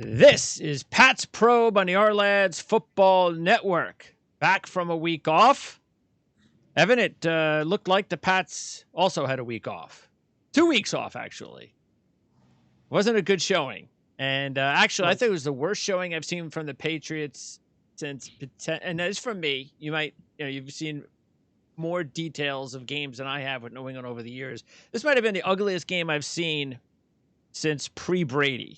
This is Pat's Probe on the Our Football Network. Back from a week off. Evan, it looked like the Pats also had a week off. 2 weeks off, actually. Wasn't a good showing. And actually, I think it was the worst showing I've seen from the Patriots since, and that's from me. You've seen more details of games than I have with New England over the years. This might have been the ugliest game I've seen since pre-Brady.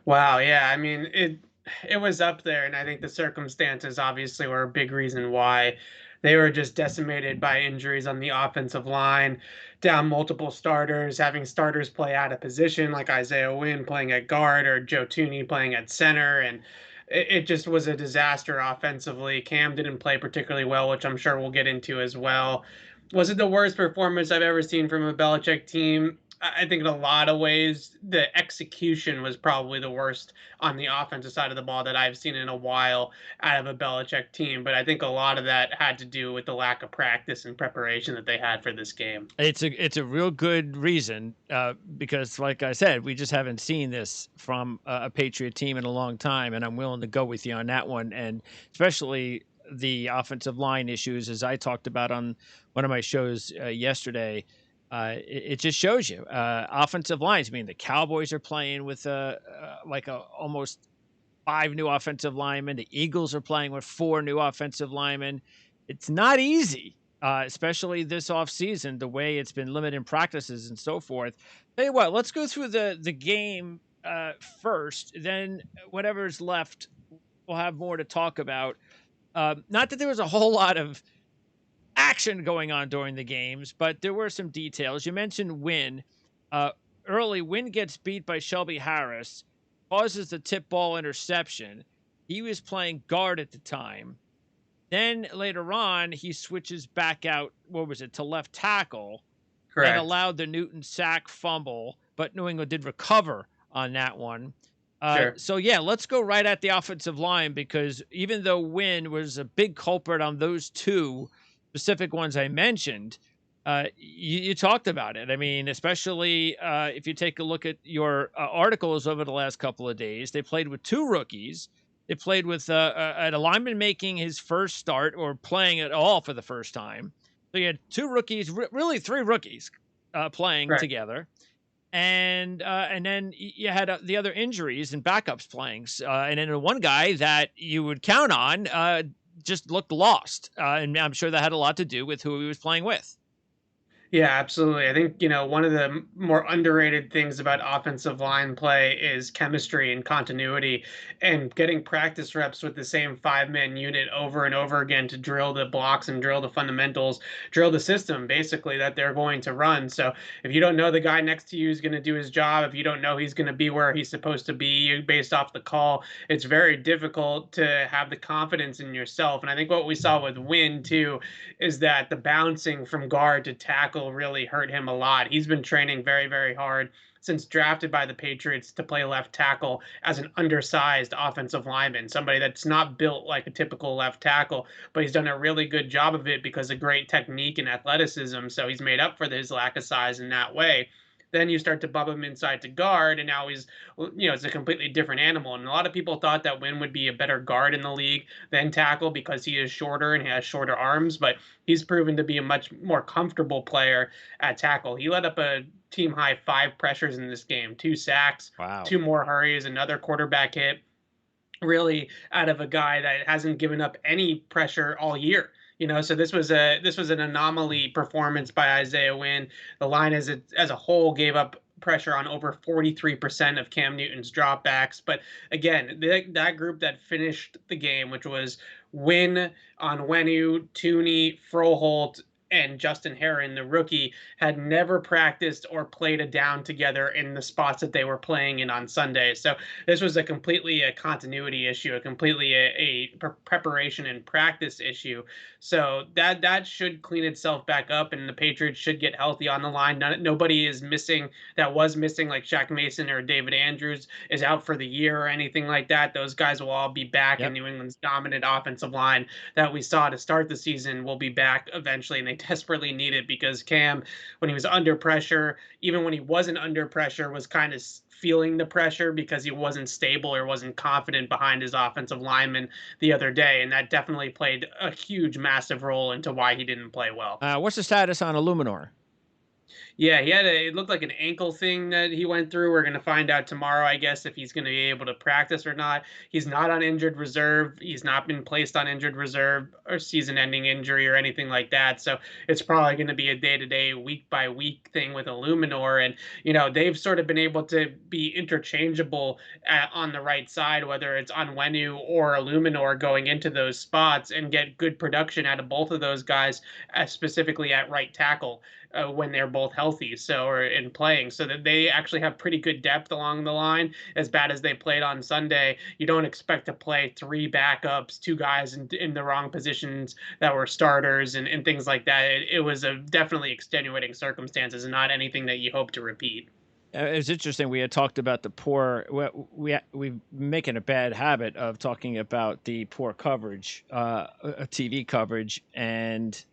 Wow, yeah. I mean, it was up there, and I think the circumstances obviously were a big reason why they were just decimated by injuries on the offensive line, down multiple starters, having starters play out of position like Isaiah Wynn playing at guard or Joe Tooney playing at center, and it just was a disaster offensively. Cam didn't play particularly well, which I'm sure we'll get into as well. Was it the worst performance I've ever seen from a Belichick team? I think in a lot of ways, the execution was probably the worst on the offensive side of the ball that I've seen in a while out of a Belichick team. But I think a lot of that had to do with the lack of practice and preparation that they had for this game. It's a real good reason because, like I said, we just haven't seen this from a Patriot team in a long time, and I'm willing to go with you on that one, and especially the offensive line issues, as I talked about on one of my shows yesterday. It just shows you offensive lines. I mean, the Cowboys are playing with almost 5 new offensive linemen. The Eagles are playing with 4 new offensive linemen. It's not easy, especially this offseason, the way it's been limited practices and so forth. Tell you what, let's go through the game first. Then whatever's left, we'll have more to talk about. Not that there was a whole lot of action going on during the games, but there were some details. You mentioned Wynn. Early, Wynn gets beat by Shelby Harris, causes the tip ball interception. He was playing guard at the time. Then later on, he switches back out, to left tackle, and Correct. allowed the Newton sack fumble, but New England did recover on that one. Sure. So, yeah, let's go right at the offensive line because even though Wynn was a big culprit on those two specific ones I mentioned, you talked about it. I mean, especially if you take a look at your articles over the last couple of days, they played with 2 rookies. They played with an lineman making his first start or playing at all for the first time. So you had 2 rookies, really 3 rookies playing Right. together. And then you had the other injuries and backups playing. And then one guy that you would count on just looked lost. And I'm sure that had a lot to do with who he was playing with. Yeah, absolutely. I think, one of the more underrated things about offensive line play is chemistry and continuity and getting practice reps with the same 5-man unit over and over again to drill the blocks and drill the fundamentals, drill the system basically that they're going to run. So if you don't know the guy next to you is going to do his job, if you don't know he's going to be where he's supposed to be based off the call, it's very difficult to have the confidence in yourself. And I think what we saw with Wynn too is that the bouncing from guard to tackle really hurt him a lot. He's been training very, very hard since drafted by the Patriots to play left tackle as an undersized offensive lineman, somebody that's not built like a typical left tackle, but he's done a really good job of it because of great technique and athleticism. So he's made up for his lack of size in that way. Then you start to bump him inside to guard, and now it's a completely different animal. And a lot of people thought that Wynn would be a better guard in the league than tackle because he is shorter and he has shorter arms, but he's proven to be a much more comfortable player at tackle. He led up a team high 5 pressures in this game, 2 sacks, Wow. 2 more hurries, another quarterback hit, really out of a guy that hasn't given up any pressure all year. So this was an anomaly performance by Isaiah Wynn. The line as a whole gave up pressure on over 43% of Cam Newton's dropbacks. But again, that group that finished the game, which was Wynn, Onwenu, Tooney, Froholt, and Justin Herron, the rookie, had never practiced or played a down together in the spots that they were playing in on Sunday. So this was completely a continuity issue, a completely a preparation and practice issue. So that should clean itself back up, and the Patriots should get healthy on the line. Nobody is missing that was missing, like Shaq Mason or David Andrews is out for the year or anything like that. Those guys will all be back, and Yep. New England's dominant offensive line that we saw to start the season will be back eventually, and they desperately need it because Cam, when he was under pressure, even when he wasn't under pressure, was kind of feeling the pressure because he wasn't stable or wasn't confident behind his offensive lineman the other day, and that definitely played a huge, massive role into why he didn't play well. What's the status on Illuminor? Yeah, he had it looked like an ankle thing that he went through. We're going to find out tomorrow, I guess, if he's going to be able to practice or not. He's not on injured reserve. He's not been placed on injured reserve or season-ending injury or anything like that. So it's probably going to be a day-to-day, week-by-week thing with Illuminor. And, they've sort of been able to be interchangeable on the right side, whether it's Onwenu or Illuminor going into those spots and get good production out of both of those guys, specifically at right tackle when they're both healthy, or in playing, so that they actually have pretty good depth along the line. As bad as they played on Sunday, you don't expect to play three backups, two guys in the wrong positions that were starters and things like that. It was a definitely extenuating circumstances and not anything that you hope to repeat. It's interesting. We had talked about the poor. We've making a bad habit of talking about the poor coverage, TV coverage, and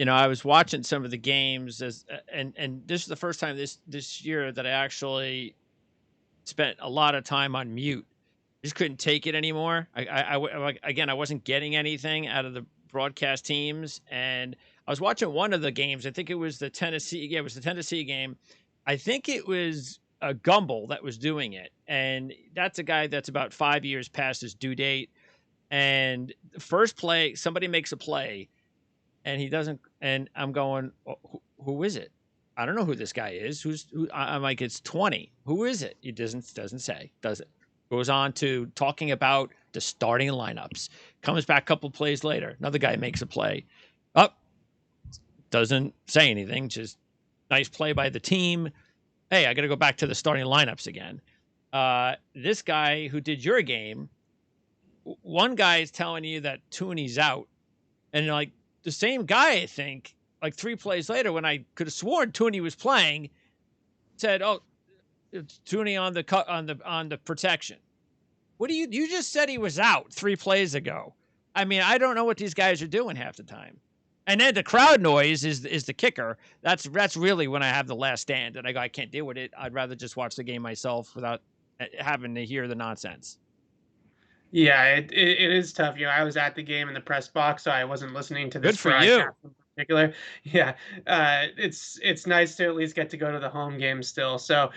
I was watching some of the games and this is the first time this year that I actually spent a lot of time on mute. Just couldn't take it anymore. Again, I wasn't getting anything out of the broadcast teams, and I was watching one of the games. I think it was the Tennessee. Yeah, it was the Tennessee game. I think it was a Gumble that was doing it, and that's a guy that's about 5 years past his due date. And the first play, somebody makes a play and he doesn't, and I'm going, "Oh, who is it? I don't know who this guy is. I'm like, it's 20. Who is it? He doesn't say, does it? Goes on to talking about the starting lineups. Comes back a couple plays later. Another guy makes a play. Up, doesn't say anything. Just nice play by the team. Hey, I got to go back to the starting lineups again. This guy who did your game, one guy is telling you that Tooney's out, and like, the same guy, I think, like 3 plays later, when I could have sworn Tooney was playing, said, "Oh, it's Tooney on the protection." What do you just said he was out 3 plays ago? I mean, I don't know what these guys are doing half the time. And then the crowd noise is the kicker. That's really when I have the last stand and I go, I can't deal with it. I'd rather just watch the game myself without having to hear the nonsense. Yeah, it is tough. I was at the game in the press box, so I wasn't listening to Good this for you. broadcast in particular. Yeah, it's nice to at least get to go to the home game still. So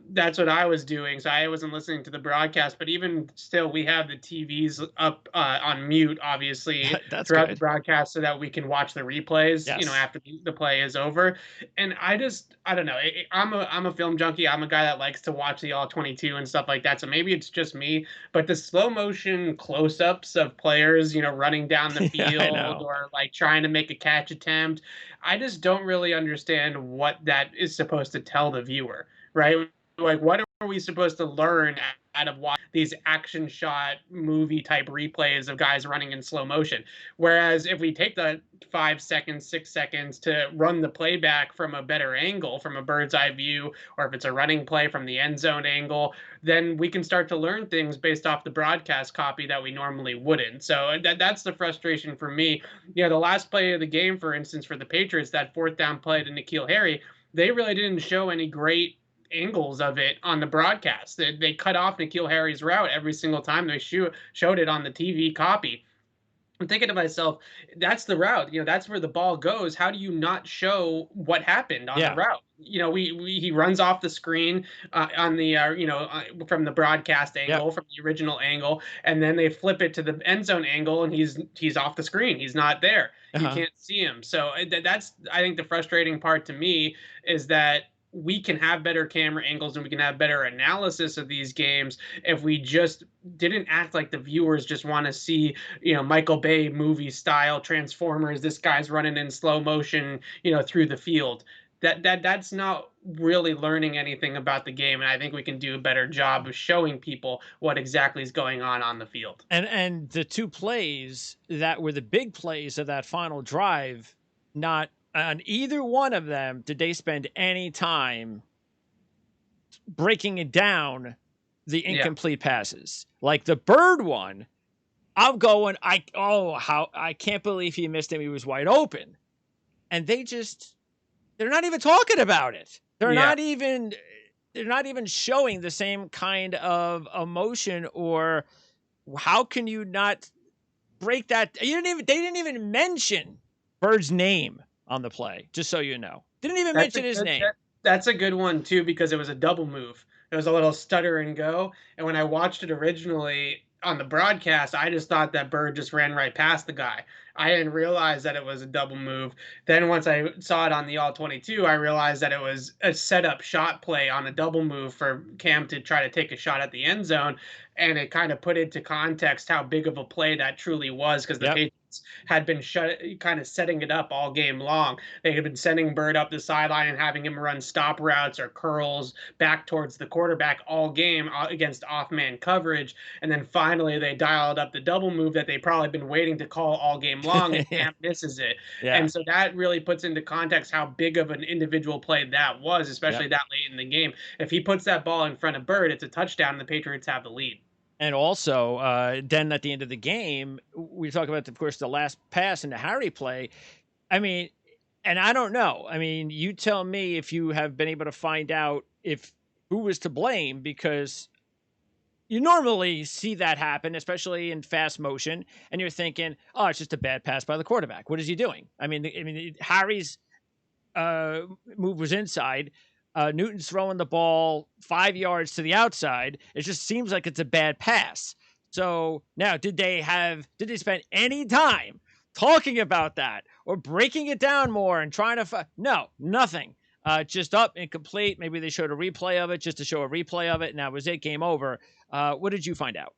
that's what I was doing. So I wasn't listening to the broadcast, but even still, we have the TVs up on mute, obviously, That's throughout the good. broadcast, so that we can watch the replays. Yes. After the play is over. And I don't know. I'm a film junkie. I'm a guy that likes to watch the all 22 and stuff like that. So maybe it's just me, but the slow motion close-ups of players, running down the Yeah, I field know. or like trying to make a catch attempt, I just don't really understand what that is supposed to tell the viewer, right? Like, what are we supposed to learn out of watching these action shot movie type replays of guys running in slow motion? Whereas if we take the 5 seconds, 6 seconds to run the playback from a better angle, from a bird's eye view, or if it's a running play from the end zone angle, then we can start to learn things based off the broadcast copy that we normally wouldn't. So that's the frustration for me. The last play of the game, for instance, for the Patriots, that fourth down play to N'Keal Harry, they really didn't show any great angles of it on the broadcast. They cut off N'Keal Harry's route every single time they showed it on the TV copy. I'm thinking to myself, that's the route. That's where the ball goes. How do you not show what happened on the Yeah. route? He runs off the screen on the from the broadcast Yep. angle, from the original angle, and then they flip it to the end zone angle, and he's off the screen. He's not there. You Uh-huh. can't see him. So that's, I think, the frustrating part to me is that we can have better camera angles and we can have better analysis of these games if we just didn't act like the viewers just want to see Michael Bay movie style Transformers. This guy's running in slow motion, through the field. That's not really learning anything about the game, and I think we can do a better job of showing people what exactly is going on the field. And the 2 plays that were the big plays of that final drive, not on either one of them did they spend any time breaking it down, the Yeah, incomplete passes. Like the Bird one, I'm going, how I can't believe he missed him. He was wide open. And they're not even talking about it. They're yeah, not even they're not even showing the same kind of emotion, or how can you not break that? They didn't even mention Bird's name on the play, just so you know. Didn't even That's a mention his good name. that's a good one too because it was a double move. It was a little stutter and go. And when I watched it originally on the broadcast, I just thought that Bird just ran right past the guy. I didn't realize that it was a double move. Then once I saw it on the all 22, I realized that it was a setup shot play on a double move for Cam to try to take a shot at the end zone. And it kind of put into context how big of a play that truly was because the Yep. Patriots had been kind of setting it up all game long. They had been sending Bird up the sideline and having him run stop routes or curls back towards the quarterback all game against off man coverage. And then finally, they dialed up the double move that they probably been waiting to call all game long, and Yeah. Cam misses it. Yeah. And so that really puts into context how big of an individual play that was, especially Yep. that late in the game. If he puts that ball in front of Bird, it's a touchdown, and the Patriots have the lead. And also, then at the end of the game, we talk about, of course, the last pass and the Harry play. I mean, and I don't know. I mean, you tell me if you have been able to find out if who was to blame, because you normally see that happen, especially in fast motion, and you're thinking, "Oh, it's just a bad pass by the quarterback. What is he doing?" I mean, Harry's move was inside. Newton's throwing the ball 5 yards to the outside. It just seems like it's a bad pass. So now, did they spend any time talking about that or breaking it down more and trying to? No, nothing. Just up, incomplete. Maybe they showed a replay of it just to show a replay of it, and that was it. Game over. What did you find out?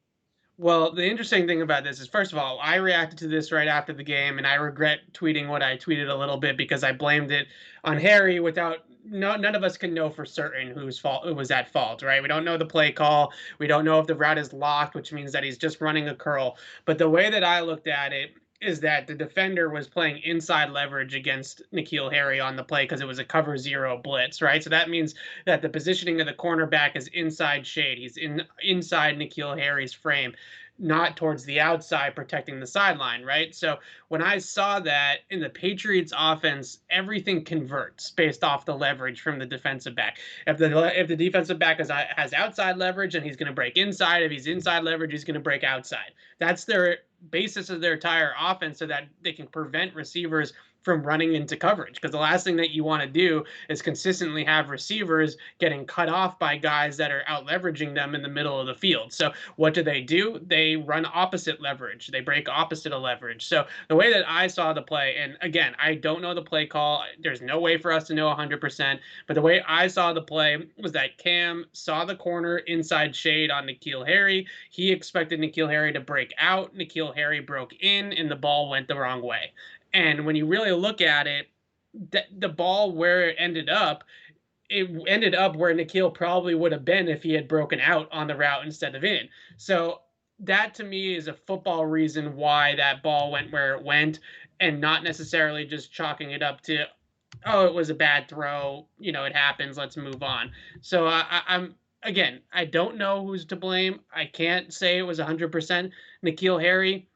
Well, the interesting thing about this is, first of all, I reacted to this right after the game, and I regret tweeting what I tweeted a little bit because I blamed it on Harry without none of us can know for certain whose fault it was at fault, right? We don't know the play call. We don't know if the route is locked, which means that he's just running a curl. But the way that I looked at it is that the defender was playing inside leverage against N'Keal Harry on the play because it was a cover zero blitz, right? So that means that the positioning of the cornerback is inside shade. He's inside N'Keal Harry's frame, not towards the outside protecting the sideline, right? So when I saw that in the Patriots offense, everything converts based off the leverage from the defensive back. If the defensive back has outside leverage, and he's going to break inside. If he's inside leverage, he's going to break outside. That's their basis of their entire offense, so that they can prevent receivers from running into coverage, because the last thing that you want to do is consistently have receivers getting cut off by guys that are out leveraging them in the middle of the field. So what do? They run opposite leverage. They break opposite of leverage. So the way that I saw the play, and again, I don't know the play call. There's no way for us to know 100%, but the way I saw the play was that Cam saw the corner inside shade on N'Keal Harry. He expected N'Keal Harry to break out. N'Keal Harry broke in, and the ball went the wrong way. And when you really look at it, the ball where it ended up where N'Keal probably would have been if he had broken out on the route instead of in. So that to me is a football reason why that ball went where it went, and not necessarily just chalking it up to, oh, it was a bad throw. It happens. Let's move on. So I'm again, I don't know who's to blame. I can't say it was 100% N'Keal Harry,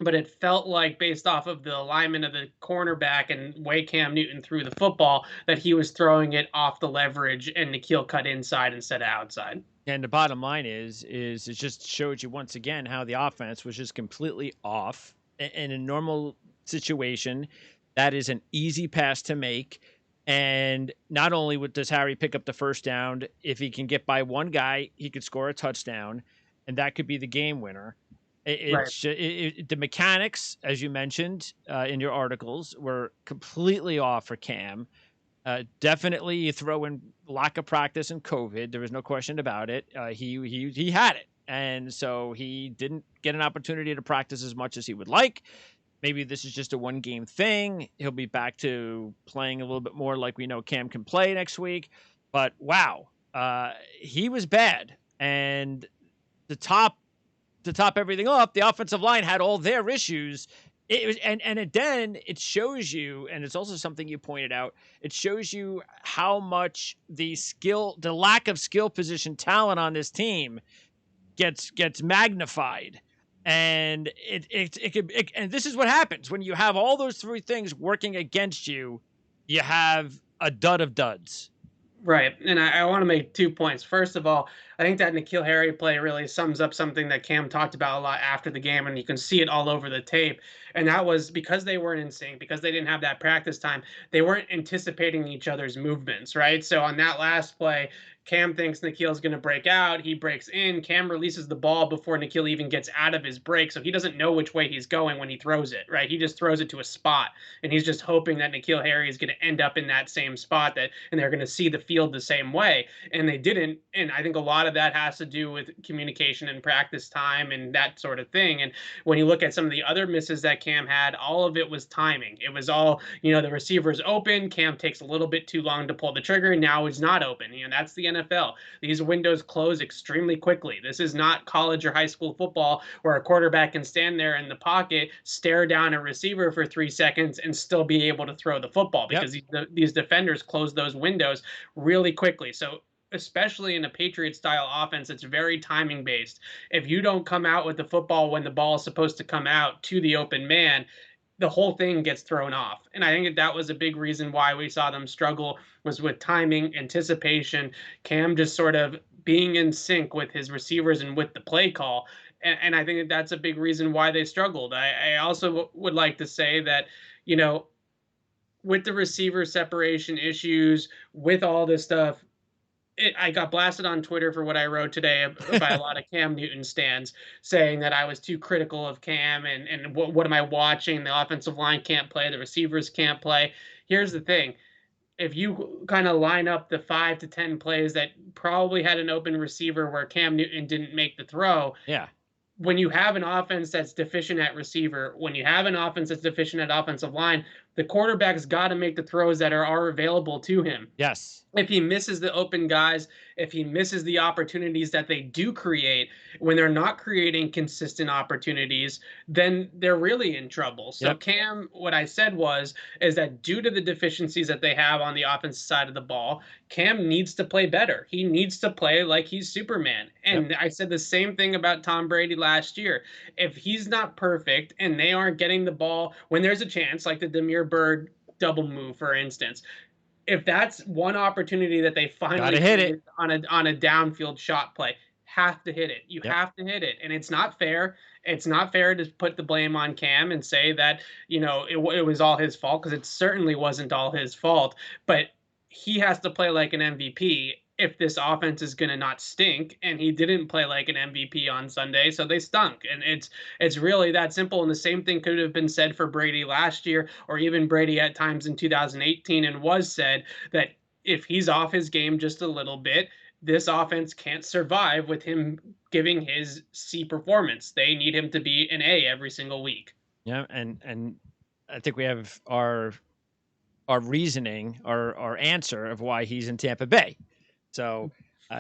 but it felt like, based off of the alignment of the cornerback and way Cam Newton threw the football, that he was throwing it off the leverage and N'Keal cut inside instead of outside. And the bottom line is it just showed you once again how the offense was just completely off. In a normal situation, that is an easy pass to make. And not only does Harry pick up the first down, if he can get by one guy, he could score a touchdown, and that could be the game winner. Right. The mechanics, as you mentioned in your articles, were completely off for Cam. Definitely, you throw in lack of practice and COVID. There was no question about it. He had it, and so he didn't get an opportunity to practice as much as he would like. Maybe this is just a one game thing. He'll be back to playing a little bit more like we know Cam can play next week. But wow, he was bad, and the top to top everything off, the offensive line had all their issues. It was, then it shows you, and it's also something you pointed out. It shows you how much the lack of skill position talent on this team gets magnified, and and this is what happens when you have all those three things working against you. You have a dud of duds. Right. And I want to make 2 points. First of all, I think that N'Keal Harry play really sums up something that Cam talked about a lot after the game, and you can see it all over the tape. And that was because they weren't in sync, because they didn't have that practice time, they weren't anticipating each other's movements, right? So on that last play, Cam thinks N'Keal's going to break out. He breaks in. Cam releases the ball before N'Keal even gets out of his break. So he doesn't know which way he's going when he throws it, right? He just throws it to a spot. And he's just hoping that N'Keal Harry is going to end up in that same spot, that, and they're going to see the field the same way. And they didn't. And I think a lot of that has to do with communication and practice time and that sort of thing. And when you look at some of the other misses that Cam had, all of it was timing. It was all, the receiver's open. Cam takes a little bit too long to pull the trigger. Now he's not open. That's the NFL. These windows close extremely quickly. This is not college or high school football where a quarterback can stand there in the pocket, stare down a receiver for 3 seconds, and still be able to throw the football, Yep. because these defenders close those windows really quickly. So especially in a Patriot style offense, it's very timing based. If you don't come out with the football when the ball is supposed to come out to the open man, the whole thing gets thrown off. And I think that was a big reason why we saw them struggle, was with timing, anticipation, Cam just sort of being in sync with his receivers and with the play call. And I think that's a big reason why they struggled. I also would like to say that, you know, with the receiver separation issues, with all this stuff, I got blasted on Twitter for what I wrote today by a lot of Cam Newton stands, saying that I was too critical of Cam, and what am I watching? The offensive line can't play, the receivers can't play. Here's the thing. If you kind of line up the 5 to 10 plays that probably had an open receiver where Cam Newton didn't make the throw, Yeah. when you have an offense that's deficient at receiver, when you have an offense that's deficient at offensive line, the quarterback's got to make the throws that are available to him. Yes. If he misses the open guys, if he misses the opportunities that they do create, when they're not creating consistent opportunities, then they're really in trouble. So Yep. Cam, what I said was, is that due to the deficiencies that they have on the offensive side of the ball, Cam needs to play better. He needs to play like he's Superman. Yep. And I said the same thing about Tom Brady last year. If he's not perfect and they aren't getting the ball when there's a chance, like the Demir Bird double move, for instance, if that's one opportunity that they finally Gotta hit it. create on a downfield shot play, have to hit it. You Yep. have to hit it, and it's not fair. It's not fair to put the blame on Cam and say that it was all his fault, because it certainly wasn't all his fault. But he has to play like an MVP if this offense is going to not stink, and he didn't play like an MVP on Sunday, so they stunk. And it's really that simple. And the same thing could have been said for Brady last year, or even Brady at times in 2018, and was said that if he's off his game just a little bit, this offense can't survive with him giving his C performance. They need him to be an A every single week. Yeah. And I think we have our reasoning, our answer of why he's in Tampa Bay. So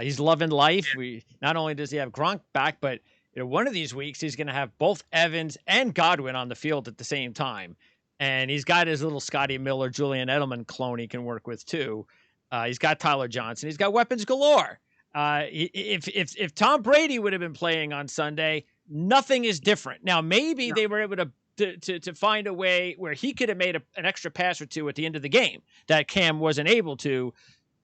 he's loving life. We not only does he have Gronk back, but one of these weeks he's going to have both Evans and Godwin on the field at the same time, and he's got his little Scotty Miller, Julian Edelman clone he can work with too. He's got Tyler Johnson. He's got weapons galore. If Tom Brady would have been playing on Sunday, nothing is different. Now maybe No. they were able to find a way where he could have made an extra pass or two at the end of the game that Cam wasn't able to.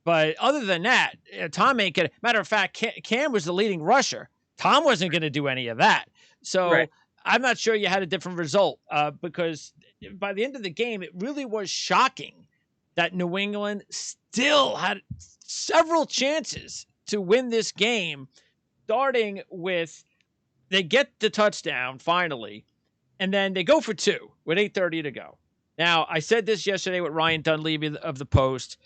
But other than that, Tom ain't gonna. Matter of fact, Cam was the leading rusher. Tom wasn't going to do any of that. So Right. I'm not sure you had a different result, because by the end of the game, it really was shocking that New England still had several chances to win this game, starting with they get the touchdown finally, and then they go for two with 8:30 to go. Now, I said this yesterday with Ryan Dunleavy of the Post,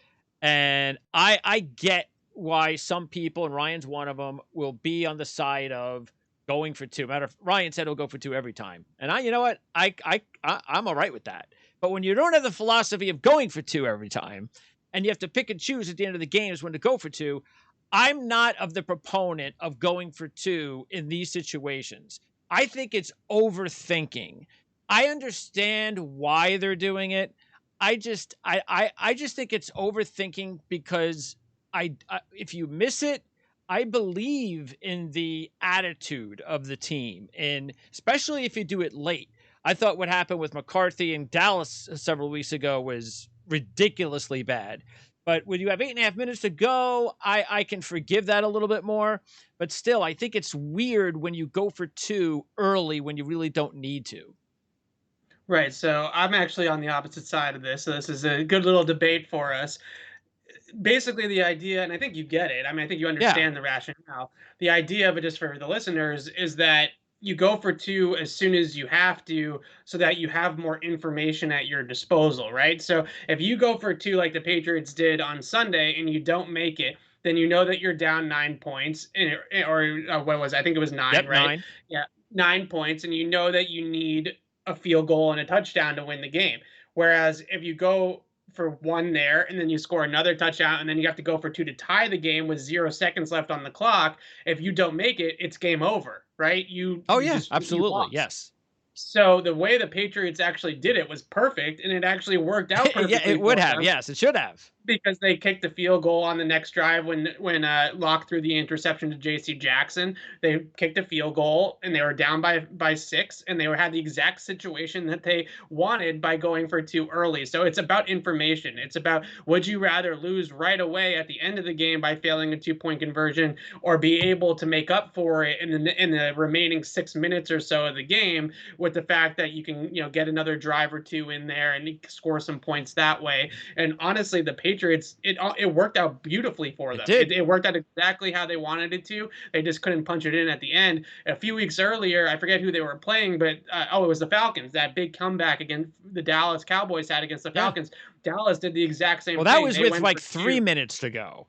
and I get why some people, and Ryan's one of them, will be on the side of going for two. Matter of Ryan said he'll go for two every time, and you know what, I'm all right with that. But when you don't have the philosophy of going for two every time, and you have to pick and choose at the end of the games when to go for two, I'm not of the proponent of going for two in these situations. I think it's overthinking. I understand why they're doing it. I just think it's overthinking because if you miss it, I believe in the attitude of the team, and especially if you do it late. I thought what happened with McCarthy in Dallas several weeks ago was ridiculously bad. But when you have 8.5 minutes to go, I can forgive that a little bit more. But still, I think it's weird when you go for two early when you really don't need to. Right. So I'm actually on the opposite side of this. So this is a good little debate for us. Basically, the idea, and I think you get it. I mean, I think you Yeah. understand the rationale. The idea of it, just for the listeners, is that you go for two as soon as you have to, so that you have more information at your disposal, right? So if you go for two like the Patriots did on Sunday and you don't make it, then you know that you're down 9 points, or what was it? I think it was nine, Yep. right? 9. Yeah, 9 points, and you know that you need a field goal and a touchdown to win the game. Whereas if you go for one there, and then you score another touchdown, and then you have to go for two to tie the game with 0 seconds left on the clock. If you don't make it, it's game over, right? You Oh you yeah, just you absolutely. lost. Yes. So the way the Patriots actually did it was perfect, and it actually worked out Yeah, it perfectly would for have. them Yes, it should have. because they kicked the field goal on the next drive when Locke threw the interception to J.C. Jackson. They kicked a field goal and they were down by 6, and they had the exact situation that they wanted by going for two early. So it's about information. It's about, would you rather lose right away at the end of the game by failing a 2-point conversion, or be able to make up for it in the remaining 6 minutes or so of the game with the fact that you can get another drive or two in there and score some points that way. And honestly, the Patriots, it worked out beautifully for It them. It, did. it worked out exactly how they wanted it to. They just couldn't punch it in at the end. A few weeks earlier, I forget who they were playing, but it was the Falcons. That big comeback against the Dallas Cowboys had against the Yeah. Falcons. Dallas did the exact same Well, that thing. was They with went like for 3 two. minutes to go.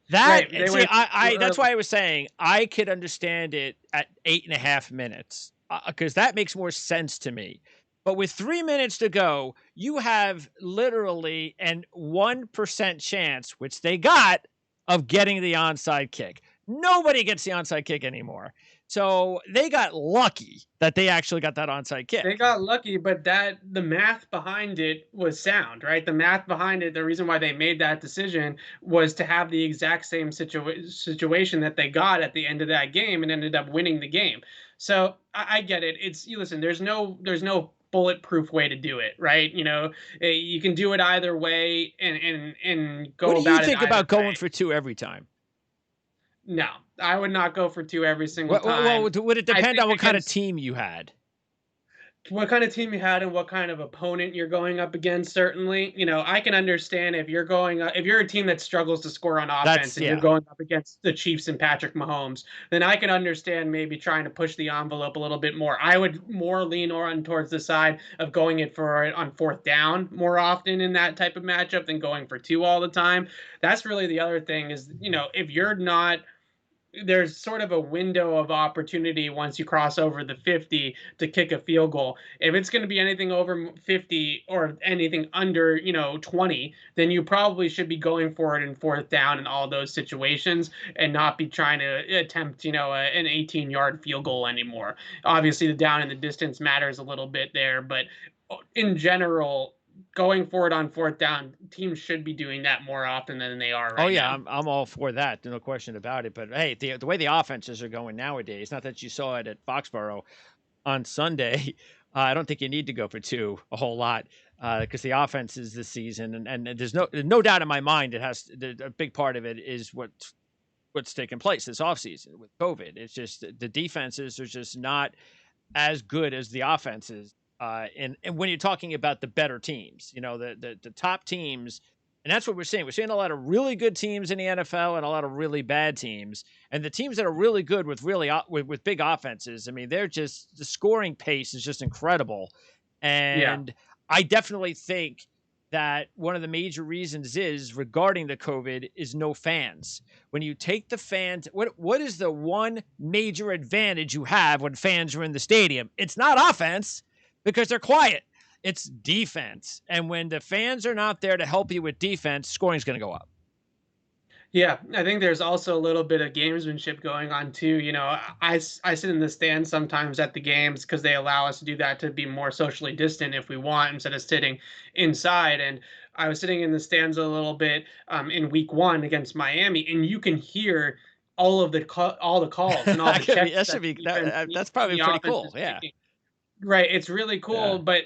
That Right. They see, went for two that's early. why I was saying I could understand it at 8.5 minutes because that makes more sense to me. But with 3 minutes to go, you have literally an 1% chance, which they got, of getting the onside kick. Nobody gets the onside kick anymore. So they got lucky that they actually got that onside They kick. got lucky, but the math behind it was sound, right? The math behind it, the reason why they made that decision was to have the exact same situation that they got at the end of that game and ended up winning the game. So I get it. You listen. There's no bulletproof way to do it, right? You can do it either way and What go do you about it think either about going way. for two every time? No, I would not go for two every single Well, time. would it I depend think on what kind of against team you had? what kind of team you had and what kind of opponent you're going up against. Certainly, I can understand if you're a team that struggles to score on offense That's and you're yeah. going up against the Chiefs and Patrick Mahomes, then I can understand maybe trying to push the envelope a little bit more. I would more lean on towards the side of going it for it on fourth down more often in that type of matchup than going for two all the time. That's really the other thing is, if you're not there's sort of a window of opportunity once you cross over the 50 to kick a field goal. If it's going to be anything over 50 or anything under, 20, then you probably should be going for it in fourth down in all those situations and not be trying to attempt, an 18-yard field goal anymore. Obviously, the down and the distance matters a little bit there, but in general, going for it on fourth down, teams should be doing that more often than they are Oh right yeah, now. I'm all for that, no question about it. But hey, the way the offenses are going nowadays, not that you saw it at Foxborough on Sunday, I don't think you need to go for two a whole lot because the offenses this season, and there's no doubt in my mind, a big part of it is what's taking place this offseason with COVID. It's just the defenses are just not as good as the offenses. And when you're talking about the better teams, the top teams, and that's what we're seeing. We're seeing a lot of really good teams in the NFL and a lot of really bad teams. And the teams that are really good with with big offenses, I mean, they're just the scoring pace is just incredible. Yeah. And I definitely think that one of the major reasons is regarding the COVID is no fans. When you take the fans, what is the one major advantage you have when fans are in the stadium? It's not offense because they're quiet. It's defense. And when the fans are not there to help you with defense, scoring's going to go up. Yeah, I think there's also a little bit of gamesmanship going on too. I sit in the stands sometimes at the games because they allow us to do that to be more socially distant if we want instead of sitting inside. And I was sitting in the stands a little bit in week one against Miami, and you can hear all the calls and all the checks that the defense That's and probably the pretty offense cool. is Yeah. making. Right, it's really Yeah. cool, but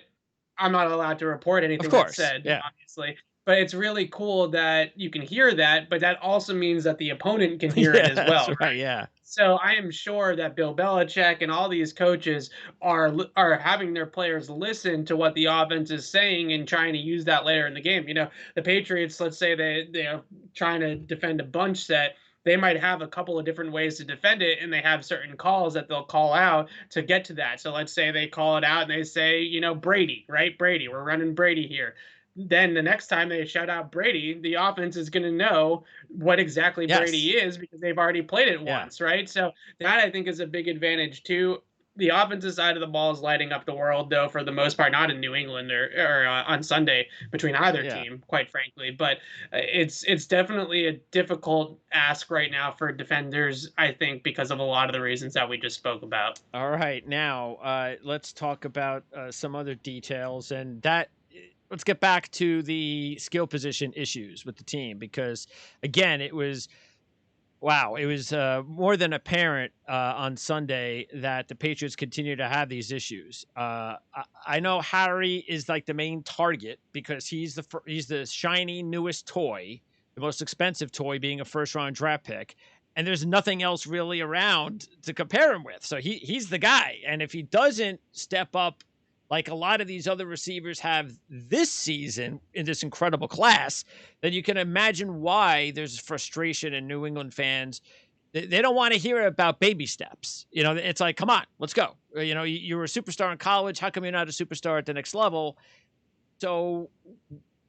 I'm not allowed to report Of anything that's course. said, Yeah. obviously. But it's really cool that you can hear that, but that also means that the opponent can hear it Yeah, as that's well, right. right? Yeah. So I am sure that Bill Belichick and all these coaches are having their players listen to what the offense is saying and trying to use that later in the game. The Patriots, let's say they're trying to defend a bunch set, they might have a couple of different ways to defend it, and they have certain calls that they'll call out to get to that. So let's say they call it out and they say, Brady, right? Brady, we're running Brady here. Then the next time they shout out Brady, the offense is going to know what exactly Brady Yes. is because they've already played it Yeah. once, right? So that I think is a big advantage too. The offensive side of the ball is lighting up the world, though, for the most part, not in New England or on Sunday between either Yeah. team, quite frankly. But it's definitely a difficult ask right now for defenders, I think, because of a lot of the reasons that we just spoke about. All right, now let's talk about some other details, and that let's get back to the skill position issues with the team because, again, it was wow, it was more than apparent on Sunday that the Patriots continue to have these issues. I know Harry is like the main target because he's the shiny newest toy, the most expensive toy being a first round draft pick, and there's nothing else really around to compare him with. So he's the guy, and if he doesn't step up like a lot of these other receivers have this season in this incredible class, then you can imagine why there's frustration in New England fans. They don't want to hear about baby steps. It's like, come on, let's go. You were a superstar in college. How come you're not a superstar at the next level? So,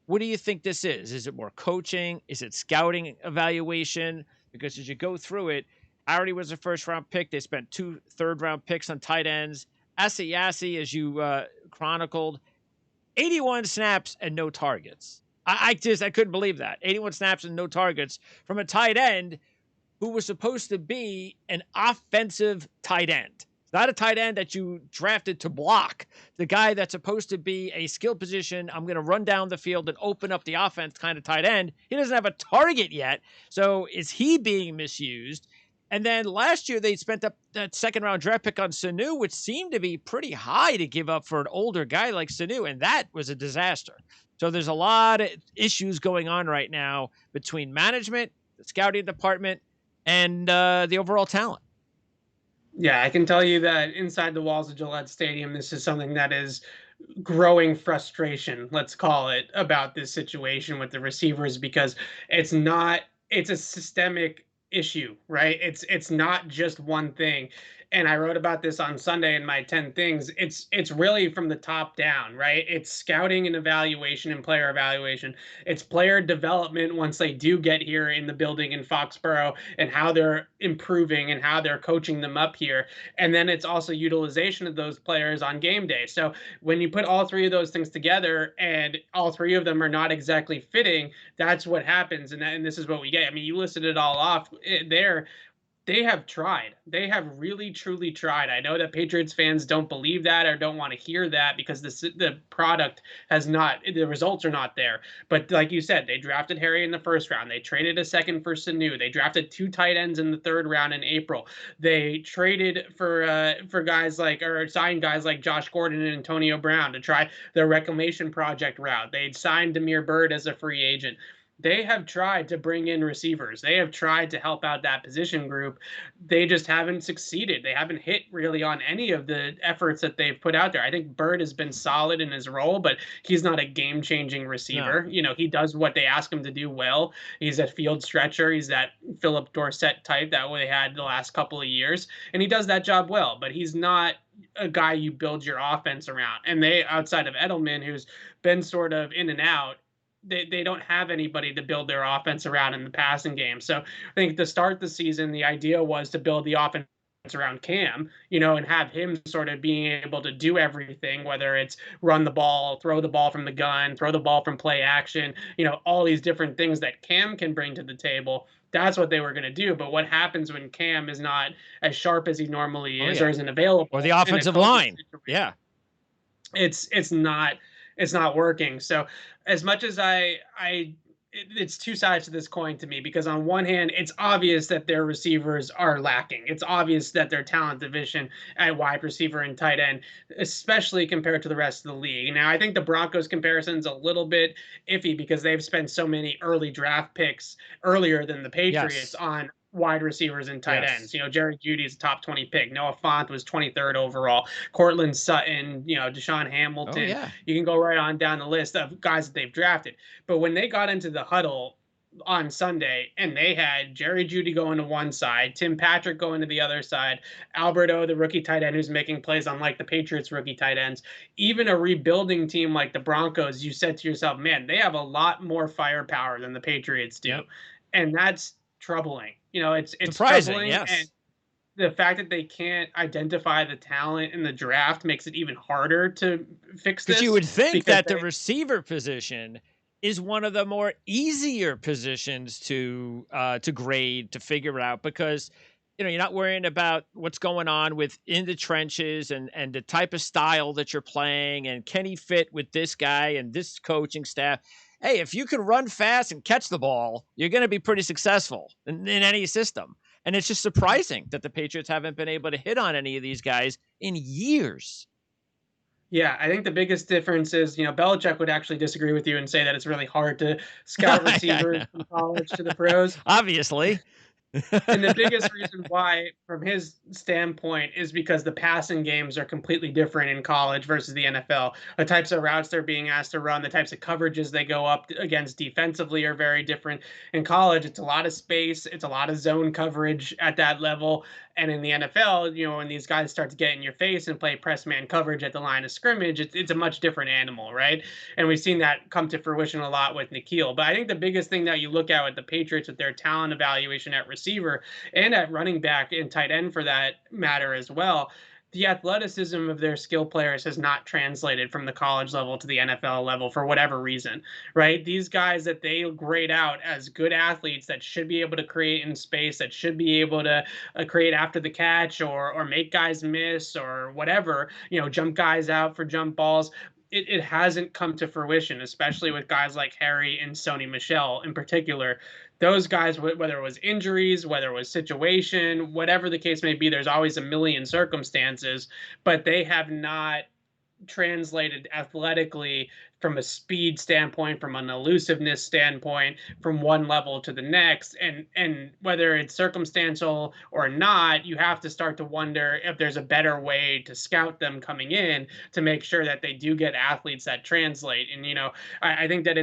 what do you think this is? Is it more coaching? Is it scouting evaluation? Because as you go through it, Hardy was a first round pick. They spent 2 third-round picks on tight ends. Asiasi, as you chronicled, 81 snaps and no targets. I couldn't believe that. 81 snaps and no targets from a tight end who was supposed to be an offensive tight end. It's not a tight end that you drafted to block. The guy that's supposed to be a skill position, I'm going to run down the field and open up the offense kind of tight end. He doesn't have a target yet. So is he being misused? And then last year they spent up that second round draft pick on Sanu, which seemed to be pretty high to give up for an older guy like Sanu, and that was a disaster. So there's a lot of issues going on right now between management, the scouting department, and the overall talent. Yeah, I can tell you that inside the walls of Gillette Stadium, this is something that is growing frustration, let's call it, about this situation with the receivers because it's a systemic issue, right? It's not just one thing. And I wrote about this on Sunday in my 10 things. It's really from the top down, right? It's scouting and evaluation and player evaluation. It's player development once they do get here in the building in Foxborough and how they're improving and how they're coaching them up here. And then it's also utilization of those players on game day. So when you put all three of those things together and all three of them are not exactly fitting, that's what happens. And this is what we get. I mean, you listed it all off there. They have tried. They have really, truly tried. I know that Patriots fans don't believe that or don't want to hear that because the product has not, the results are not there. But like you said, they drafted Harry in the first round. They traded a second for Sanu. They drafted 2 tight ends in the third round in April. They traded for guys like, or signed guys like Josh Gordon and Antonio Brown to try their reclamation project route. They'd signed Demir Bird as a free agent. They have tried to bring in receivers. They have tried to help out that position group. They just haven't succeeded. They haven't hit really on any of the efforts that they've put out there. I think Bird has been solid in his role, but he's not a game-changing No. receiver. He does what they ask him to do well. He's a field stretcher. He's that Philip Dorsett type that they had the last couple of years, and he does that job well, but he's not a guy you build your offense around. And they, outside of Edelman, who's been sort of in and out, they don't have anybody to build their offense around in the passing game. So I think to start the season, the idea was to build the offense around Cam, and have him sort of being able to do everything, whether it's run the ball, throw the ball from the gun, throw the ball from play action, all these different things that Cam can bring to the table. That's what they were going to do. But what happens when Cam is not as sharp as he normally Oh is or yeah. isn't Or the available in a offensive COVID line. situation? Yeah. It's not working. So as much as I it's two sides to this coin to me, because on one hand, it's obvious that their receivers are lacking. It's obvious that their talent division at wide receiver and tight end, especially compared to the rest of the league. Now, I think the Broncos comparison's a little bit iffy because they've spent so many early draft picks earlier than the Patriots Yes. on wide receivers and tight ends. Yes. Jerry Jeudy's a top 20 pick. Noah Fant was 23rd overall. Cortland Sutton, Deshaun Oh, Hamilton. yeah. You can go right on down the list of guys that they've drafted. But when they got into the huddle on Sunday and they had Jerry Jeudy going to one side, Tim Patrick going to the other side, Alberto, the rookie tight end who's making plays unlike the Patriots rookie tight ends, even a rebuilding team like the Broncos, you said to yourself, man, they have a lot more firepower than the Patriots do. Yep. And that's troubling. It's Surprising. troubling, and Yes. the fact that they can't identify the talent in the draft makes it even harder to fix Because you this, would think because that the they receiver position is one of the more easier positions to grade, to figure out, because you're not worrying about what's going on with in the trenches and the type of style that you're playing and can he fit with this guy and this coaching staff. Hey, if you can run fast and catch the ball, you're going to be pretty successful in any system. And it's just surprising that the Patriots haven't been able to hit on any of these guys in years. Yeah, I think the biggest difference is, Belichick would actually disagree with you and say that it's really hard to scout I receivers know. from college to the pros. Obviously. And the biggest reason why, from his standpoint, is because the passing games are completely different in college versus the NFL. The types of routes they're being asked to run, the types of coverages they go up against defensively are very different. In college, it's a lot of space, it's a lot of zone coverage at that level. And in the NFL, when these guys start to get in your face and play press man coverage at the line of scrimmage, it's a much different animal, right? And we've seen that come to fruition a lot with Nikhil. But I think the biggest thing that you look at with the Patriots with their talent evaluation at receiver and at running back and tight end for that matter as well, the athleticism of their skill players has not translated from the college level to the NFL level for whatever reason, right? These guys that they grade out as good athletes that should be able to create in space, that should be able to create after the catch or make guys miss or whatever, jump guys out for jump balls. It hasn't come to fruition, especially with guys like Harry and Sony Michel in particular. Those guys, whether it was injuries, whether it was situation, whatever the case may be, there's always a million circumstances, but they have not translated athletically from a speed standpoint, from an elusiveness standpoint, from one level to the next. And whether it's circumstantial or not, you have to start to wonder if there's a better way to scout them coming in to make sure that they do get athletes that translate. And I think that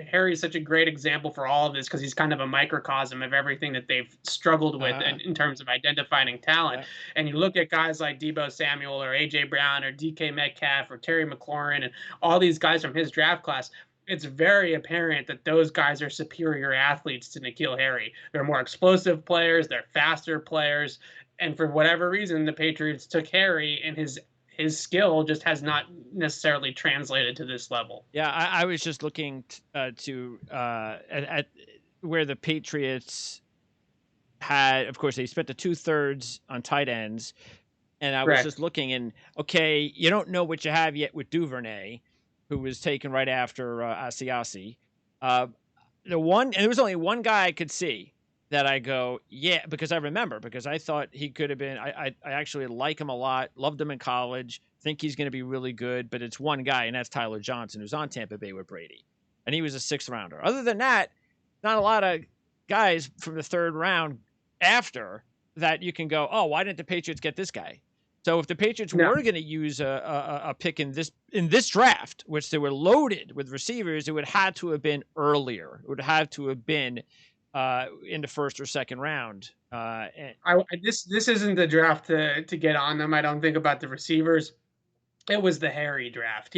Harry's such a great example for all of this because he's kind of a microcosm of everything that they've struggled with Uh, in terms of identifying talent. yeah. And you look at guys like Debo Samuel or AJ Brown or DK Metcalf or Terry McLaurin and all these guys from his draft class, it's very apparent that those guys are superior athletes to N'Keal Harry. They're more explosive players, they're faster players, and for whatever reason, the Patriots took Harry, and his skill just has not necessarily translated to this level. Yeah, I was just looking at where the Patriots had, of course, they spent the 2/3 on tight ends, and I was just Correct. looking, and okay, you don't know what you have yet with Duvernay, who was taken right after Asiasi. Uh, and there was only one guy I could see that I go, yeah, because I remember, because I thought he could have been. I actually like him a lot, loved him in college, think he's going to be really good, but it's one guy, and that's Tyler Johnson, who's on Tampa Bay with Brady, and he was a sixth rounder. Other than that, not a lot of guys from the third round after that you can go, oh, why didn't the Patriots get this guy? So if the Patriots No. were going to use a pick in this draft, which they were loaded with receivers, it would have to have been earlier. It would have to have been in the first or second round. This isn't the draft to get on them. I don't think about the receivers. It was the Harry draft.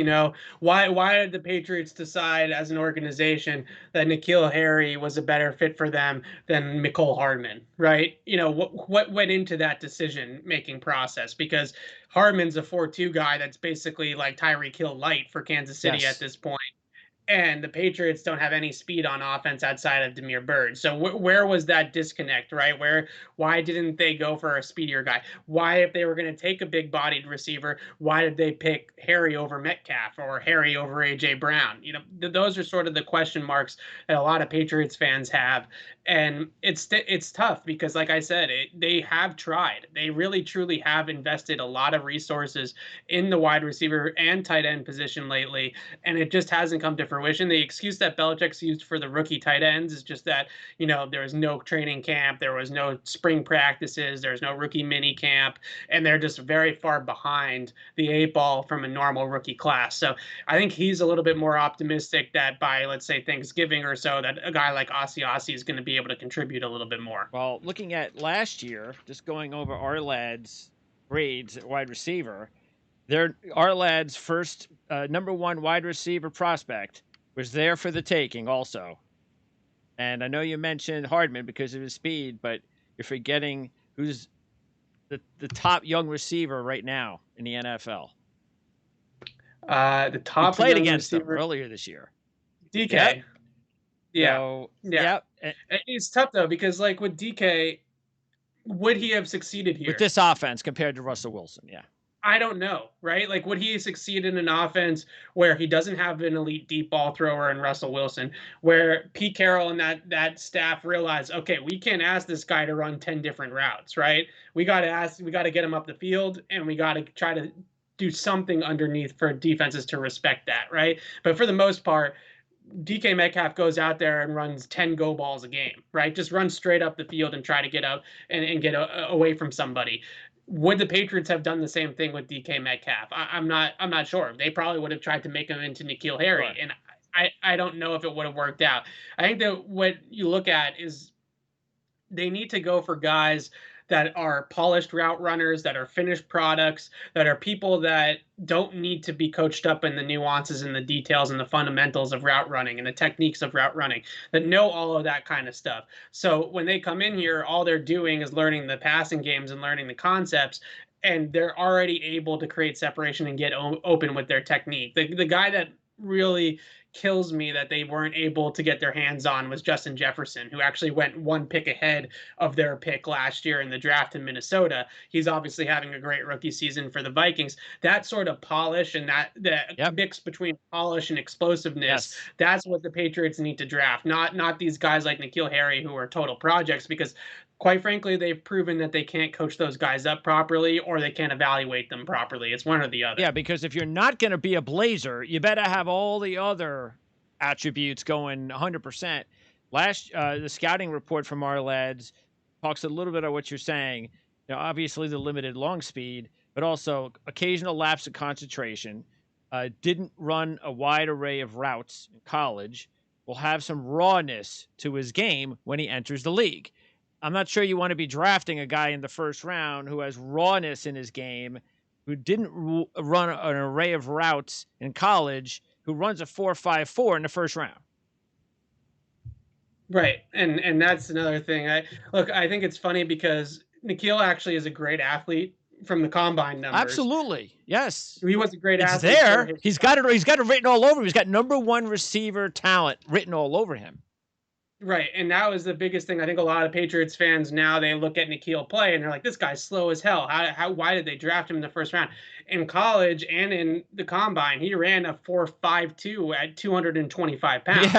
Why did the Patriots decide as an organization that N'Keal Harry was a better fit for them than Mecole Hardman, right? What went into that decision making process? Because Hardman's a 4-2 guy that's basically like Tyreek Hill light for Kansas City at Yes. this point. and the Patriots don't have any speed on offense outside of Damiere Byrd. So where was that disconnect, right? Why didn't they go for a speedier guy? Why, if they were going to take a big-bodied receiver, why did they pick Harry over Metcalf or Harry over AJ Brown? Those are sort of the question marks that a lot of Patriots fans have, and it's tough because, like I said, they have tried. They really truly have invested a lot of resources in the wide receiver and tight end position lately, and it just hasn't come to fruition. The excuse that Belichick's used for the rookie tight ends is just that, there was no training camp, there was no spring practices, there's no rookie mini camp, and they're just very far behind the eight ball from a normal rookie class. So I think he's a little bit more optimistic that by, let's say, Thanksgiving or so, that a guy like Ossie is going to be able to contribute a little bit more. Well, looking at last year, just going over our lads' grades at wide receiver, our lads' first number one wide receiver prospect was there for the taking also. And I know you mentioned Hardman because of his speed, but you're forgetting who's the top young receiver right now in the NFL. The top We played young against them receiver, earlier this year. DK. Yep. Yeah. So, Yeah. yep. It's tough though, because like with DK, would he have succeeded With here? this offense compared to Russell Wilson, yeah. I don't know, right? Like, would he succeed in an offense where he doesn't have an elite deep ball thrower in Russell Wilson, where Pete Carroll and that staff realize, okay, we can't ask this guy to run 10 different routes, right? We got to get him up the field, and we got to try to do something underneath for defenses to respect that, right? But for the most part, DK Metcalf goes out there and runs 10 go balls a game, right? Just run straight up the field and try to get out and get away from somebody. Would the Patriots have done the same thing with DK Metcalf? I'm not sure. They probably would have tried to make him into N'Keal Harry, Sure. and I don't know if it would have worked out. I think that what you look at is they need to go for guys that are polished route runners, that are finished products, that are people that don't need to be coached up in the nuances and the details and the fundamentals of route running and the techniques of route running, that know all of that kind of stuff. So when they come in here, all they're doing is learning the passing games and learning the concepts, and they're already able to create separation and get open with their technique. The guy that really kills me that they weren't able to get their hands on was Justin Jefferson, who actually went one pick ahead of their pick last year in the draft in Minnesota. He's obviously having a great rookie season for the Vikings. That sort of polish and that mix between polish and explosiveness, that's what the Patriots need to draft. Not these guys like N'Keal Harry who are total projects, because quite frankly, they've proven that they can't coach those guys up properly or they can't evaluate them properly. It's one or the other. Yeah, because if you're not going to be a Blazer, you better have all the other attributes going 100%. The scouting report from our lads talks a little bit of what you're saying. Obviously the limited long speed, but also occasional lapse of concentration. Didn't run a wide array of routes in college. Will have some rawness to his game when he enters the league. I'm not sure you want to be drafting a guy in the first round who has rawness in his game, who didn't run an array of routes in college, who runs a 4.54 in the first round. Right. And that's another thing. I think it's funny because N'Keal actually is a great athlete from the combine numbers. Absolutely. Yes. He was a great athlete. It's there. He's got it written all over him. He's got number one receiver talent written all over him. Right, and that was the biggest thing. I think a lot of Patriots fans now, they look at N'Keal play and they're like, "This guy's slow as hell. Why did they draft him in the first round?" In college and in the combine, he ran a 4.52 at 225 pounds.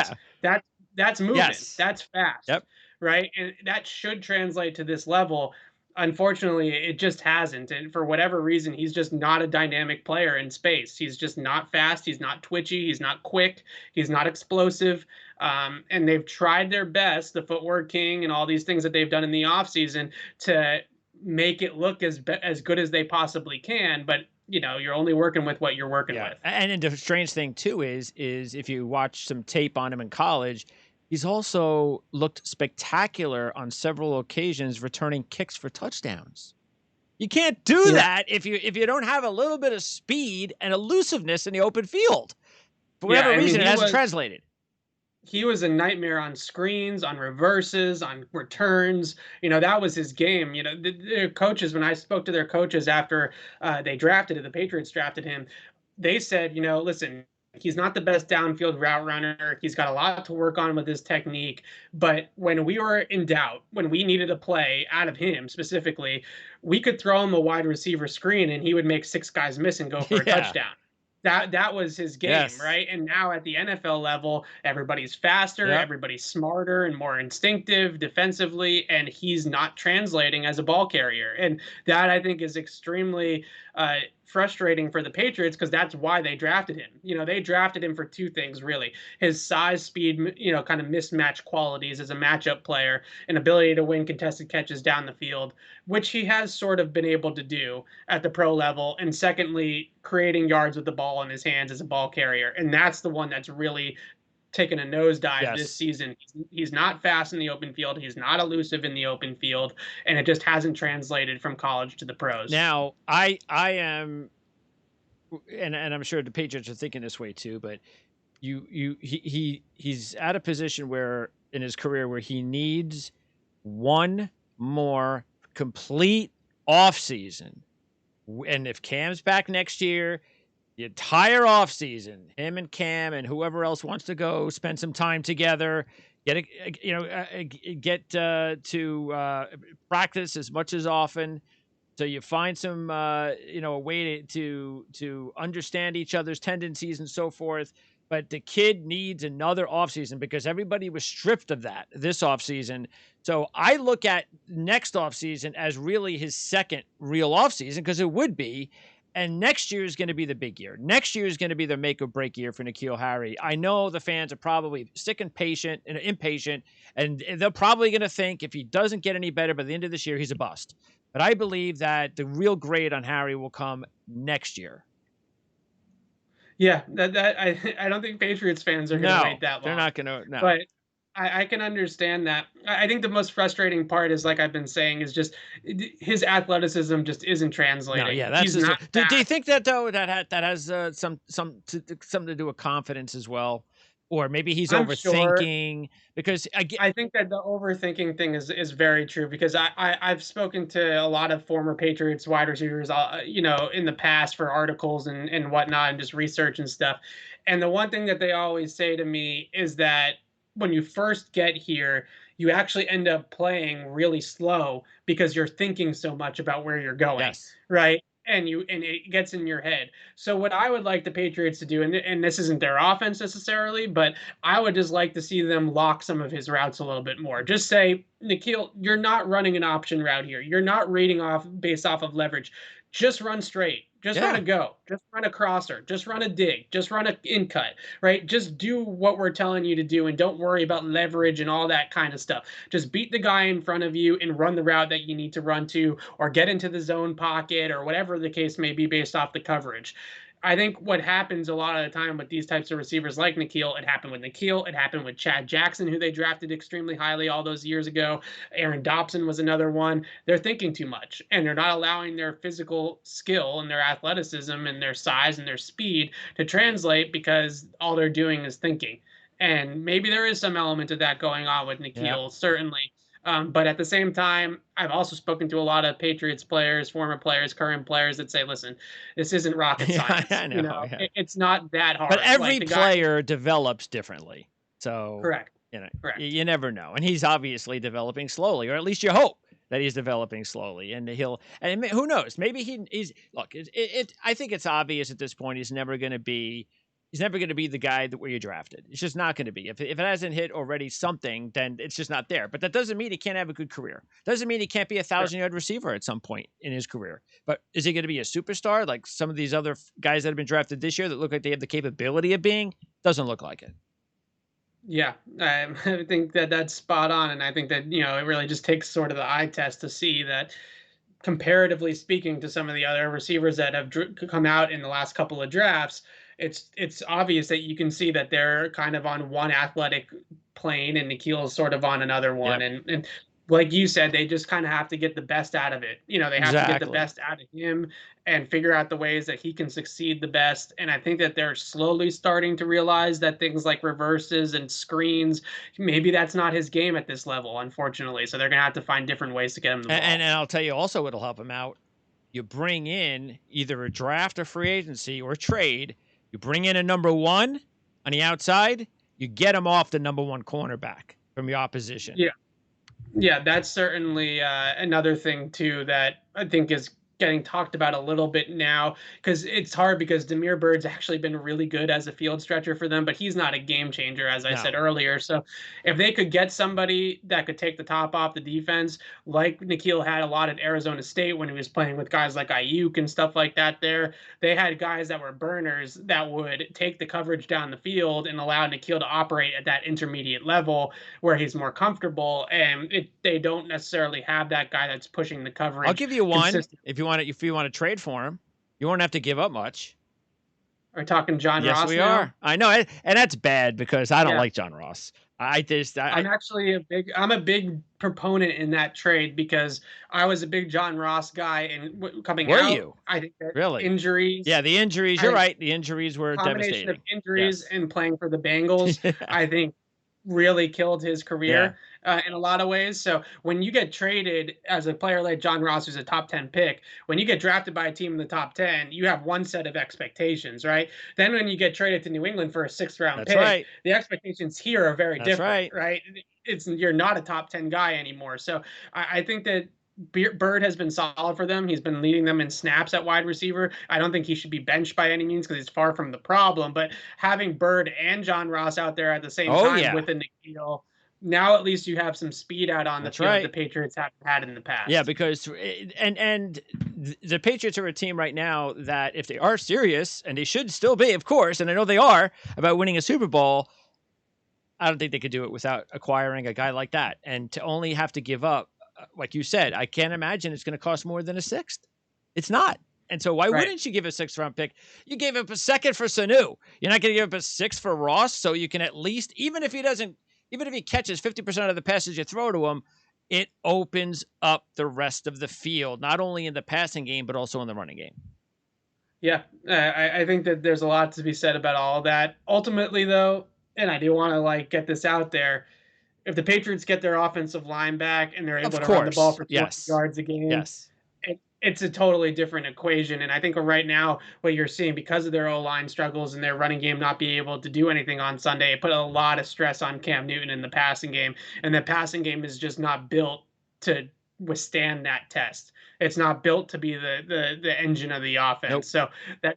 Yeah. That's movement. Yes. That's fast. Yep. Right, and that should translate to this level. Unfortunately, it just hasn't, and for whatever reason, he's just not a dynamic player in space. He's just not fast. He's not twitchy. He's not quick. He's not explosive. And they've tried their best, the footwork king and all these things that they've done in the offseason, to make it look as good as they possibly can. But you're only working with what you're working with. And the strange thing too is if you watch some tape on him in college, he's also looked spectacular on several occasions, returning kicks for touchdowns. You can't do that if you don't have a little bit of speed and elusiveness in the open field. For whatever reason, it hasn't translated. He was a nightmare on screens, on reverses, on returns. That was his game. Their coaches, when I spoke to their coaches after the Patriots drafted him, they said, listen, He's not the best downfield route runner. He's got a lot to work on with his technique. But when we were in doubt, when we needed a play out of him specifically, we could throw him a wide receiver screen and he would make six guys miss and go for a Yeah. touchdown. That was his game, Yes. right? And now at the NFL level, everybody's faster, Yep. everybody's smarter and more instinctive defensively, and he's not translating as a ball carrier. And that I think is extremely frustrating for the Patriots because that's why they drafted him. They drafted him for two things really: his size, speed, kind of mismatch qualities as a matchup player, and ability to win contested catches down the field, which he has sort of been able to do at the pro level. And secondly, creating yards with the ball in his hands as a ball carrier. And that's the one that's really taken a nosedive this Yes. season. He's not fast in the open field. He's not elusive in the open field, and it just hasn't translated from college to the pros. Now, I am, and I'm sure the Patriots are thinking this way too, but he's at a position where in his career where he needs one more complete off season. And if Cam's back next year, the entire off season, him and Cam and whoever else wants to go spend some time together, get to practice as much as often. So you find some, a way to understand each other's tendencies and so forth. But the kid needs another offseason because everybody was stripped of that this offseason. So I look at next offseason as really his second real offseason because it would be. And next year is going to be the big year. Next year is going to be the make or break year for N'Keal Harry. I know the fans are probably sick and impatient, and they're probably going to think if he doesn't get any better by the end of this year, he's a bust. But I believe that the real grade on Harry will come next year. Yeah, I don't think Patriots fans are going to wait No, that they're long, not going to. No. but I can understand that. I think the most frustrating part is, like I've been saying, is just his athleticism just isn't No, translating. yeah, that's He's just. not Do you fast. think that though that has something to do with confidence as well, or maybe he's I'm sure. overthinking because I get. I think that the overthinking thing is very true because I've spoken to a lot of former Patriots wide receivers, in the past for articles and whatnot and just research and stuff. And the one thing that they always say to me is that when you first get here, you actually end up playing really slow because you're thinking so much about where you're going, Yes. right? And it gets in your head. So what I would like the Patriots to do, and this isn't their offense necessarily, but I would just like to see them lock some of his routes a little bit more. Just say, N'Keal, you're not running an option route here. You're not reading off based off of leverage. Just run straight. Just run Yeah. a go. Just run a crosser. Just run a dig. Just run an in cut, right? Just do what we're telling you to do and don't worry about leverage and all that kind of stuff. Just beat the guy in front of you and run the route that you need to run to, or get into the zone pocket, or whatever the case may be based off the coverage. I think what happens a lot of the time with these types of receivers like N'Keal, it happened with N'Keal, it happened with Chad Jackson, who they drafted extremely highly all those years ago. Aaron Dobson was another one. They're thinking too much, and they're not allowing their physical skill and their athleticism and their size and their speed to translate because all they're doing is thinking. And maybe there is some element of that going on with Yeah. N'Keal, certainly. But at the same time, I've also spoken to a lot of Patriots players, former players, current players that say, listen, this isn't rocket Yeah, science. I know. Yeah. It's not that But hard. Like every the guy, player develops differently. So, correct, correct. you never know. And he's obviously developing slowly, or at least you hope that he's developing slowly. And who knows? Maybe he's, look, I think it's obvious at this point he's never going to be the guy where you drafted. It's just not going to be. If it hasn't hit already something, then it's just not there. But that doesn't mean he can't have a good career. Doesn't mean he can't be a Sure. 1,000-yard receiver at some point in his career. But is he going to be a superstar like some of these other guys that have been drafted this year that look like they have the capability of being? Doesn't look like it. Yeah, I think that that's spot on, and I think that it really just takes sort of the eye test to see that, comparatively speaking to some of the other receivers that have come out in the last couple of drafts, it's obvious that you can see that they're kind of on one athletic plane and N'Keal is sort of on another one. Yep. And like you said, they just kind of have to get the best out of it. They have to get the Exactly. best out of him and figure out the ways that he can succeed the best. And I think that they're slowly starting to realize that things like reverses and screens, maybe that's not his game at this level, unfortunately. So they're going to have to find different ways to get him the And ball. I'll tell you also what'll help him out. You bring in either a draft or free agency or a trade You bring in a number one on the outside, you get him off the number one cornerback from your opposition. Yeah. Yeah, that's certainly another thing too that I think is getting talked about a little bit now because it's hard because Demir Bird's actually been really good as a field stretcher for them, but he's not a game changer, as I said No. earlier. So if they could get somebody that could take the top off the defense, like Nikhil had a lot at Arizona State when he was playing with guys like Ayuk and stuff like that, they had guys that were burners that would take the coverage down the field and allow Nikhil to operate at that intermediate level where he's more comfortable, and they don't necessarily have that guy that's pushing the I'll coverage give you one consistently. if you want to. If you want to trade for him, you won't have to give up much. Are we talking John Yes, Ross we now? are. I know, and that's bad because I don't Yeah, like John Ross. I I'm a big proponent in that trade because I was a big John Ross guy, and coming were out, you I think that really? injuries, Yeah, the injuries. I You're think right. The injuries were combination of devastating. injuries Yes. and playing for the Bengals, I think really killed his Yeah, career in a lot of ways. So when you get traded as a player like John Ross, who's a top 10 pick, when you get drafted by a team in the top 10, you have one set of expectations, right? Then when you get traded to New England for a sixth round that's pick, right. the expectations here are very That's different, right. right? It's you're not a top 10 guy anymore. So I think that Bird has been solid for them. He's been leading them in snaps at wide receiver. I don't think he should be benched by any means because he's far from the problem. But having Bird and John Ross out there at the same Oh time yeah, with a Nikhil, now at least you have some speed out on the that's field that the right. Patriots haven't had in the Yeah, past. because and the Patriots are a team right now that if they are serious, and they should still be, of course, and I know they are about winning a Super Bowl, I don't think they could do it without acquiring a guy like that. And to only have to give up, like you said, I can't imagine it's going to cost more than a sixth. It's not. And so why Right. wouldn't you give a sixth round pick? You gave up a second for Sanu. You're not going to give up a sixth for Ross, so you can at least, even if he catches 50% of the passes you throw to him, it opens up the rest of the field, not only in the passing game but also in the running game. Yeah, I think that there's a lot to be said about all of that. Ultimately, though, and I do want to like get this out there, if the Patriots get their offensive line back and they're able Of to run the ball course, for 200 yes, yards a game, yes, it's a totally different equation. And I think right now, what you're seeing because of their O line struggles and their running game not being able to do anything on Sunday, it put a lot of stress on Cam Newton in the passing game. And the passing game is just not built to withstand that test. It's not built to be the engine of the offense. nope. So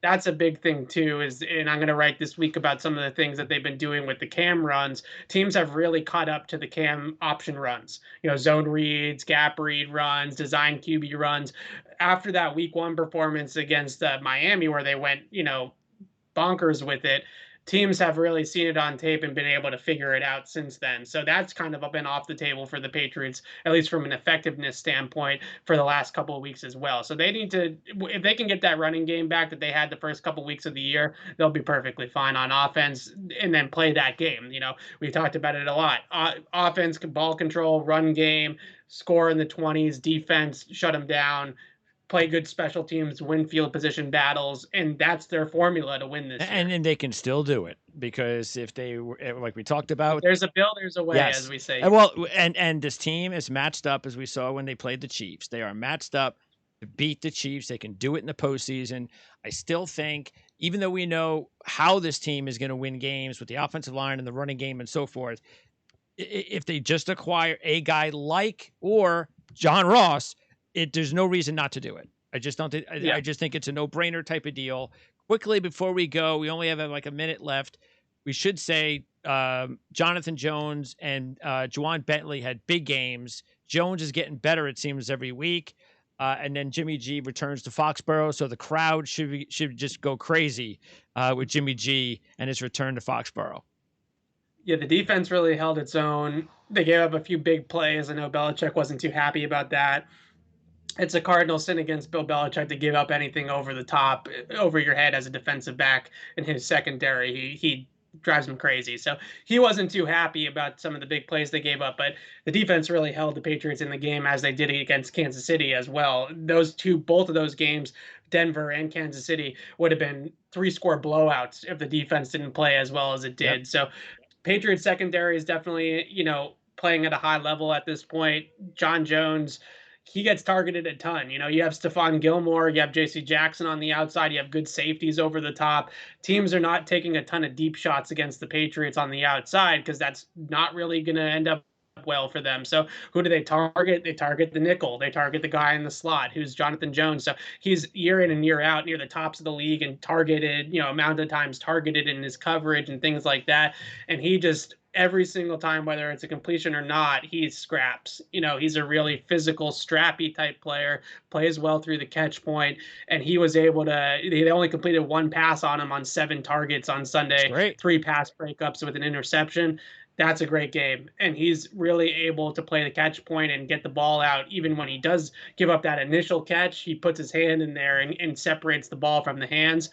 that's a big thing too. Is and I'm going to write this week about some of the things that they've been doing with the cam runs. Teams have really caught up to the cam option runs. You know, zone reads, gap read runs, design QB runs. After that week one performance against Miami, where they went, bonkers with it, teams have really seen it on tape and been able to figure it out since then. So that's kind of been off the table for the Patriots, at least from an effectiveness standpoint, for the last couple of weeks as well. So they need to, if they can get that running game back that they had the first couple of weeks of the year, they'll be perfectly fine on offense and then play that game. We talked about it a lot. Offense, ball control, run game, score in the 20s, defense, shut them down, play good special teams, win field position battles, and that's their formula to win this And year. then they can still do it because if they were like we talked If about, there's a bill, there's a way, as yes. we say And here. well, and this team is matched up as we saw when they played the Chiefs. They are matched up to beat the Chiefs. They can do it in the postseason. I still think, even though we know how this team is going to win games with the offensive line and the running game and so forth, if they just acquire a guy like or John Ross, there's no reason not to do it. I just don't think. Yeah. I just think it's a no-brainer type of deal. Quickly before we go, we only have like a minute left. We should say Jonathan Jones and Juwan Bentley had big games. Jones is getting better, it seems, every week. And then Jimmy G returns to Foxborough, so the crowd should just go crazy with Jimmy G and his return to Foxborough. Yeah, the defense really held its own. They gave up a few big plays. I know Belichick wasn't too happy about that. It's a cardinal sin against Bill Belichick to give up anything over the top, over your head as a defensive back in his secondary. He drives him crazy. So he wasn't too happy about some of the big plays they gave up, but the defense really held the Patriots in the game as they did against Kansas City as well. Both of those games, Denver and Kansas City, would have been three-score blowouts if the defense didn't play as well as it Yep. did. So Patriots secondary is definitely, playing at a high level at this point. John Jones, he gets targeted a ton. You have Stephon Gilmore, you have JC Jackson on the outside, you have good safeties over the top. Teams are not taking a ton of deep shots against the Patriots on the outside because that's not really going to end up well for them. So who do they target? They target the nickel. They target the guy in the slot who's Jonathan Jones. So he's year in and year out near the tops of the league and targeted, amount of times targeted in his coverage and things like that. And he just every single time, whether it's a completion or not, he scraps. He's a really physical, strappy type player, plays well through the catch point, and he was able to. They only completed one pass on him on 7 targets on That's Sunday, great. 3 pass breakups with an interception. That's a great game. And he's really able to play the catch point and get the ball out. Even when he does give up that initial catch, he puts his hand in there and separates the ball from the hands.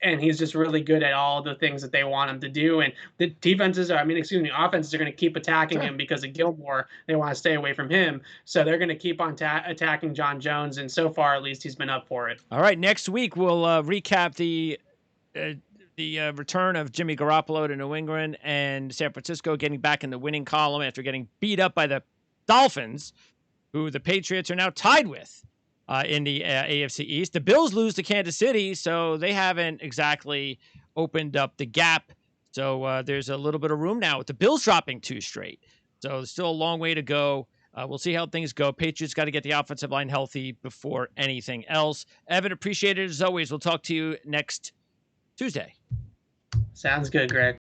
And he's just really good at all the things that they want him to do. And the offenses are going to keep attacking Sure. him because of Gilmore. They want to stay away from him. So they're going to keep on attacking John Jones. And so far, at least, he's been up for it. All right. Next week, we'll recap the return of Jimmy Garoppolo to New England and San Francisco getting back in the winning column after getting beat up by the Dolphins, who the Patriots are now tied with in the AFC East. The Bills lose to Kansas City, so they haven't exactly opened up the gap. So there's a little bit of room now with the Bills dropping 2 straight. So there's still a long way to go. We'll see how things go. Patriots got to get the offensive line healthy before anything else. Evan, appreciate it as always. We'll talk to you next Tuesday. Sounds good, Greg.